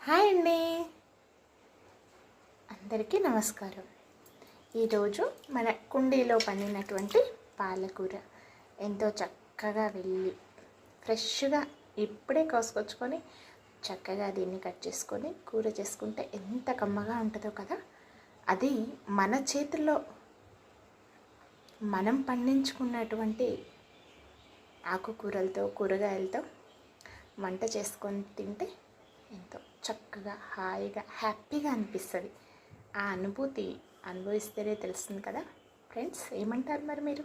Hi అండి, అందరికీ నమస్కారం. ఈరోజు మన కుండీలో పండినటువంటి పాలకూర ఎంతో చక్కగా వెళ్ళి ఫ్రెష్గా ఇప్పుడే కోసుకొచ్చుకొని చక్కగా దీన్ని కట్ చేసుకొని కూర చేసుకుంటే ఎంత కమ్మగా ఉంటుందో కదా. అది మన చేతుల్లో మనం పండించుకున్నటువంటి ఆకుకూరలతో కూరగాయలతో వంట చేసుకొని తింటే ఎంతో చక్కగా హాయిగా హ్యాపీగా అనిపిస్తుంది. ఆ అనుభూతి అనుభవిస్తేనే తెలుస్తుంది కదా ఫ్రెండ్స్. ఏమంటారు మరి మీరు?